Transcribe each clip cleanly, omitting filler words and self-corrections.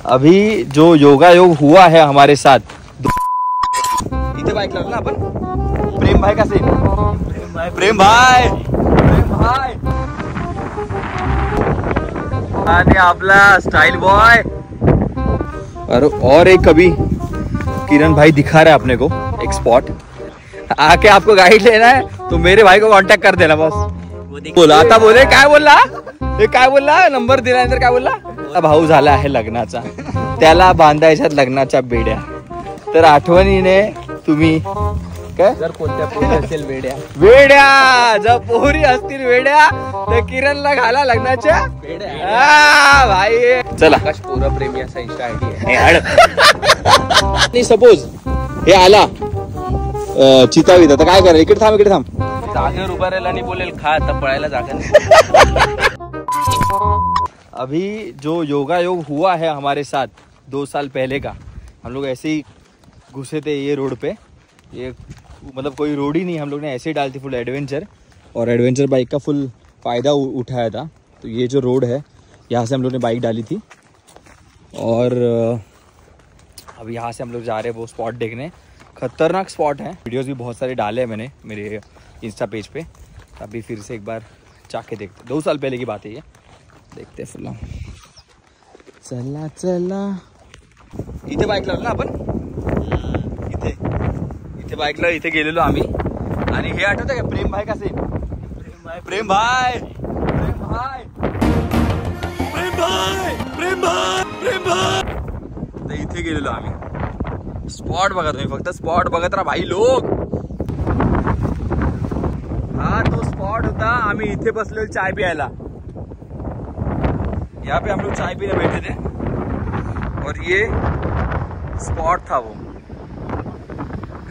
अभी जो योगायोग हुआ है हमारे साथ इथे बाईक लावलं ना आपण प्रेम भाई का सीन प्रेम भाई आणि आपला स्टाइल बॉय और एक कभी किरण भाई दिखा रहा है अपने को एक स्पॉट आके आपको गाइड लेना है तो मेरे भाई को कांटेक्ट कर देना बस बोला आता बोले काय बोलला नंबर दिल्यानंतर काय बोलला भाऊ झाला आहे लग्नाचा त्याला बांधायच्या लग्नाच्या बेड्या तर आठवणीने तुम्ही काय जर कोणत्या पोरी असेल वेड्या जर पोरी असतील वेड्या तर किरणला घाला लग्नाच्या बेड्या भाई चला आकाश पोरा प्रेमी असा इंस्टा आयडी आहे सपोज हे आला चितावीत आता काय करा इकडे थांब जागेवर उभा राहिला आणि बोलेल खा आता पळायला जागा नाही अभी जो योगायोग हुआ है हमारे साथ 2 साल पहले का हम लोग ऐसे ही घुसे थे ये रोड पे ये मतलब कोई रोड ही नहीं हम लोग ने ऐसे ही डाली थी फुल एडवेंचर और एडवेंचर बाइक का फुल फ़ायदा उठाया था तो ये जो रोड है यहाँ से हम लोग ने बाइक डाली थी और अब यहाँ से हम लोग जा रहे हैं वो स्पॉट देखने खतरनाक स्पॉट है वीडियोस भी बहुत सारे डाले हैं मैंने मेरे इंस्टा पेज पे अभी फिर से एक बार जाके देखते 2 साल पहले की बात है ये देखते फुल चला चला इथे बाईक लावलं ना आपण इथे बाईक लावलं इथे गेलेलो आम्ही आणि हे आठवतं का प्रेम भाई का सीन प्रेम भाई तर इथे गेलेलो आम्ही स्पॉट बघा तुम्ही फक्त स्पॉट बघत राहा भाई लोग हा तो स्पॉट होता आम्ही इथे बसलो चाय पियाला यहाँ पे हम लोग चाय पीने बैठे थे और ये स्पॉट था वो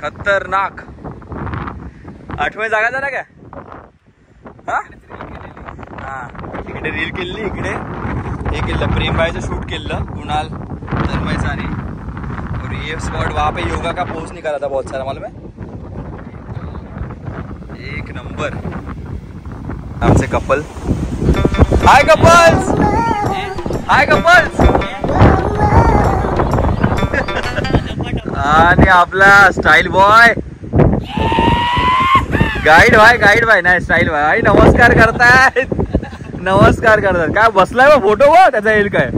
खतरनाक आठव्या जागा झाला काय हा इकडे रील केली इकडे हे केलं प्रेम भाईचं शूट केलं कुणाल तन्मयचं आणि और ये स्पॉट वहाँ पे योगा का पोज निकाला था बहुत सारा मालूम है एक नंबर आमचे कपल हाय कपल्स आणि आपला स्टाइल बॉय गाइड भाई नाही स्टाइल भाई नमस्कार करतायत काय बसलाय बा फोटो व त्याचा येईल काय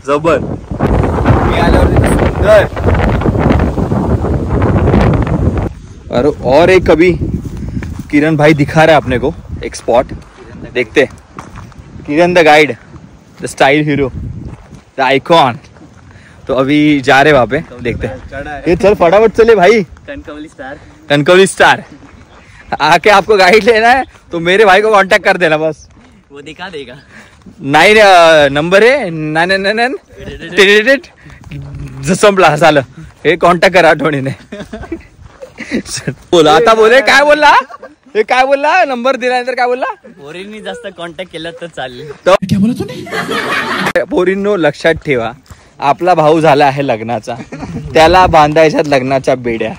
जबर मी आल्यावर सुंदर और एक कभी किरण भाई दिखा रहा है अपने को एक स्पॉट देखते Kiran the guide the style hero the icon तो अभी जा रहे वहाँ पे देखते हैं ये चल फटाफट चले भाई कनकवली स्टार आके आपको गाइड लेना है तो मेरे भाई को कांटेक्ट कर देना बस वो दिखा देगा 9 नंबर आहे 9 संपला झालं हे कॉन्टॅक्ट करा आठवणीने बोला आता बोले काय बोलला नंबर दिल्यानंतर काय बोलला पोरींनी जास्त कॉन्टॅक्ट केला तर चालेल क्या बोला तुम्ही पोरींनो लक्षात ठेवा आपला भाऊ झाला आहे लग्नाचा त्याला बांधायच्या लग्नाच्या बेड्या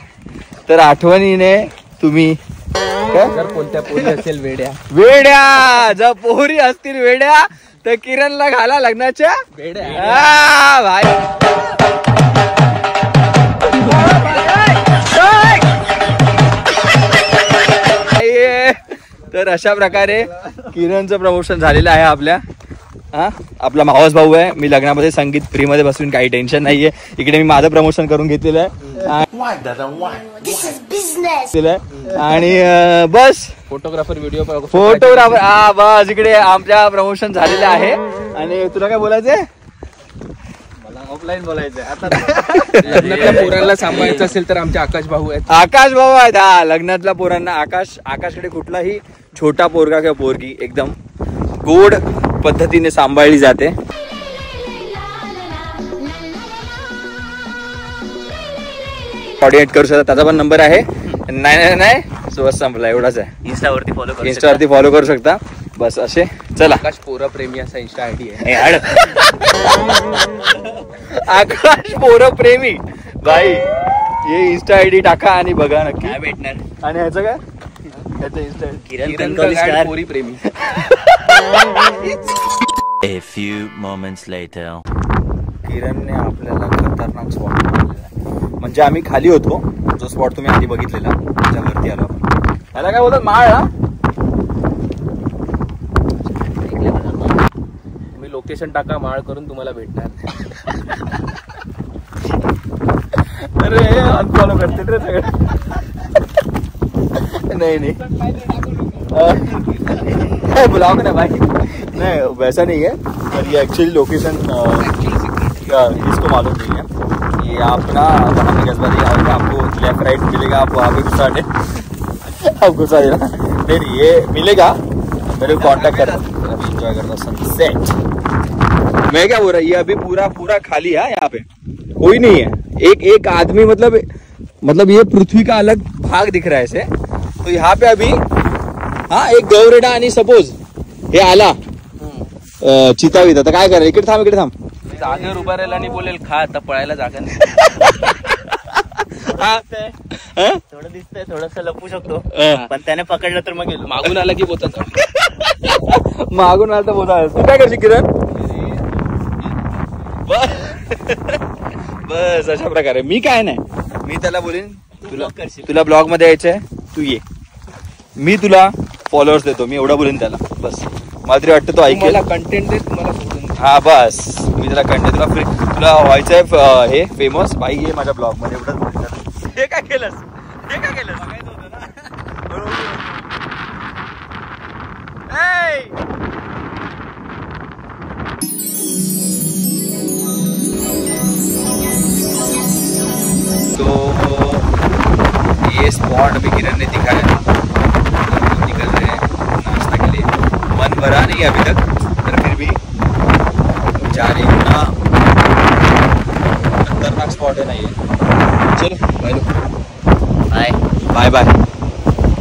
तर आठवणीने तुम्ही जर कोणत्या पोरी असेल वेड्या जर पोरी असतील वेड्या तर किरणला घाला लग्नाच्या बेड्या भाई तर अशा प्रकारे किरणचं प्रमोशन झालेलं आहे आपल्या आपला मावस भाऊ आहे मी लग्नामध्ये संगीत फ्री मध्ये बसून काही टेन्शन नाहीये इकडे मी माझं प्रमोशन करून घेतलेलं आहे आणि बस फोटोग्राफर बस इकडे आमच्या प्रमोशन झालेलं आहे आणि तुला काय बोलायचंय ऑफलाईन बोलायचंय आता लग्नातल्या पोरांना सांभाळायचं असेल तर आमचे आकाश भाऊ आहेत हा लग्नातल्या पोरांना आकाशकडे कुठलाही छोटा पोरगा किंवा पोरगी एकदम गोड पद्धतीने सांभाळली जाते कोऑर्डिनेट करू शकता त्याचा पण नंबर आहे नाही सुवास संपला एवढाच आहे इंस्टावरती फॉलो करू शकता बस असे चला आकाश पोरा प्रेमी असा इंस्टा आयडी आहे आकाश पोरा प्रेमी भाई हे इंस्टा आयडी टाका आणि बघा नक्की काय भेटणार आणि ह्याचं काय ह्याचं इंस्टा किरण पोरी प्रेमी A few moments later. किरणने आपल्याला खतरनाक स्पॉट दाखवलेला आहे. म्हणजे आम्ही खाली होतो, जो स्पॉट तुम्ही आधी बघितलेला त्याच्यावरती आलो. त्याला काय बोलतात, माळ ना? तुम्ही लोकेशन टाका, माळ करून तुम्हाला भेटणार. अरे अनफॉलो करतील रे सगळे. नहीं बुलाओगे ना भाई. नहीं वैसा नहीं है, पर ये एक्चुअली लोकेशन किसको मालूम नहीं है. ये आप ना वहाँ पे कस्बा दिया आपको लेफ्ट राइट मिलेगा, आप वहाँ पे घुसा दे. आप घुसा देना. नहीं ये मिलेगा, मेरे को कॉन्टेक्ट कर. एंजॉय करता सनसेट. मैं क्या बोल रहा, ये अभी पूरा खाली है, यहाँ पे कोई नहीं है. एक आदमी मतलब ये पृथ्वी का अलग भाग दिख रहा है ऐसे. तो यहाँ पे अभी हाँ एक गौरेडा आणि सपोज हे आला चिता विता तर काय करेल. इकडे थांब जागेवर उभा राहिला आणि बोलेल खा, आता पळायला जागा नाही. थोडं दिसतंय, थोडस लपू शकतो, पण त्याने पकडलं तर मग मागून आला की बोलतात. मागून आला तर बोला. तू काय करशील किरण? बस अशा प्रकारे. मी काय नाही, मी त्याला बोलेन तुला ब्लॉग मध्ये यायचंय, तू ये, मी तुला फॉलोअर्स देतो, मी एवढा बोलेन त्याला. बस मला तरी वाटतं तो ऐकेल. कंटेंट आहे तुम्हाला सोडून. हा बस मी त्याला कंटेंट, तुला व्हायचंय हे फेमस बाई ये माझ्या ब्लॉग मध्ये, एवढंच बोलतात. हे काय केलंस, बघायचं होतं ना. तो ये स्पॉट अभी किरण ने दिखाया, निकल रहे हैं नाश्ता के लिए. मन भरा नहीं अभी तक, पर फिर भी जा रही हूँ ना. खतरनाक स्पॉट है ना ये. चलो बाय बाय बाय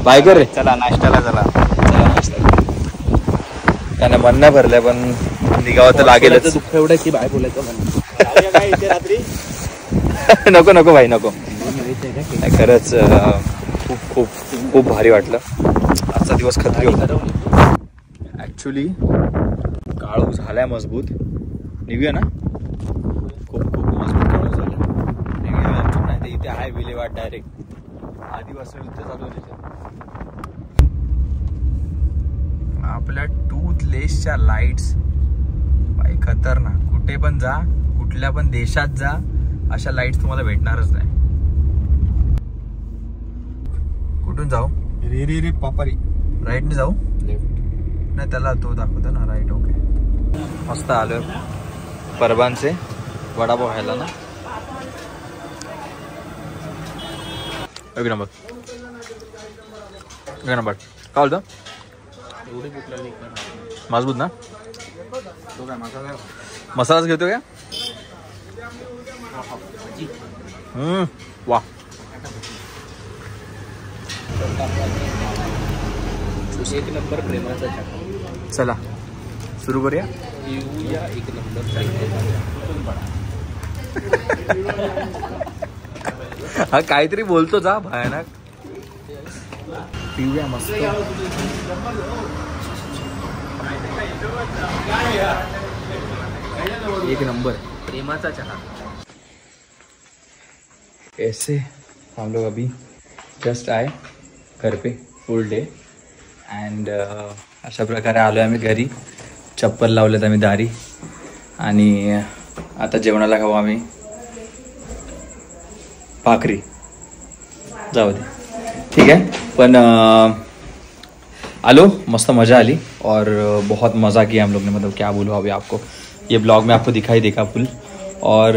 बाय कर रे. चला नाश्त्याला चला नाश्ता. त्याने मन नाही भरलंय, पण निघावं तर लागेलच. दुःख एवढं की बाय बोलायचं म्हणून. रात्री नको भाई नको. खरंच खूप भारी वाटलं. आजचा दिवस खतरी होता. ऍक्च्युली काळू झालाय मजबूत. निघूया ना. खूप मजबूत काळू झाला. निघूया नाही तर इथे आहे विल्हेवाट डायरेक्ट. आदिवासी युद्ध चालू आहे तिथे. आपल्या टूथलेसच्या लाईट्स भाई खतरनाक. कुठे पण जा, कुठल्या पण देशात जा, अशा लाईट्स तुम्हाला भेटणारच नाही. कुठून जाऊ? रे पापारी. राईटने जाऊ? लेफ्ट नाही, त्याला तो दाखवतो ना राईट. ओके मस्त आलोय परबानचे वडापाव खायला ना. एक नंबर काय बोलतो? मजबूत ना. मसालाच घेतो का? वा एक नंबर प्रेमाचा चहा. चला सुरू करूया. येऊया एक नंबर. हा काहीतरी बोलतो जा भयानक. पिऊया मस्त. एक नंबर प्रेमाचा चहा. ऐसे हम लोग अभी जस्ट आए घर पे फुल डे अँड अशा प्रकारे आलो आम्ही घरी. चप्पल लावलेत आम्ही दारी आणि आता जेवणाला खाऊ आम्ही भाकरी. जाऊ दे ठीक है. पण आलो मस्त मज़ा आली और बहुत मज़ा किया हम लोग ने. मतलब क्या बोलूँ अभी आपको, ये ब्लॉग में आपको दिखाई देगा फुल. और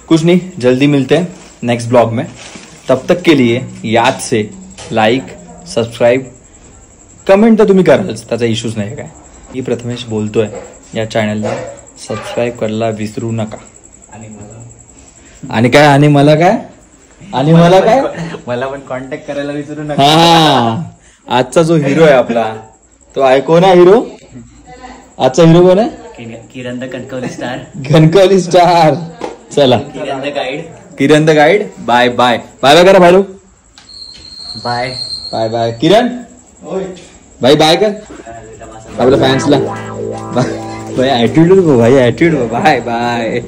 कुछ नहीं, जल्दी मिलते हैं नेक्स्ट ब्लॉग में. तब तक के लिए याद से लाईक सबस्क्राईब कमेंट तर तुम्ही करालच, त्याचा इश्यूज नाही काय. मी प्रथमेश बोलतोय, या चॅनलला सबस्क्राईब करायला विसरू नका. आणि काय आणि मला काय मला पण कॉन्टॅक्ट करायला विसरू नका. हा आजचा जो हिरो आहे आपला तो आहे. कोण आहे हिरो? आजचा हिरो कोण आहे? Kiran the Kankavli star. Kankavli star. चला Kiran the guide. Bye bye bye bye करा भाई लोग. बाय बाय बाय किरण भाई बाय कर आपल्या फॅन्सला. बाय. भाई एटीट्यूड भाई एटीट्यूड बाय बाय.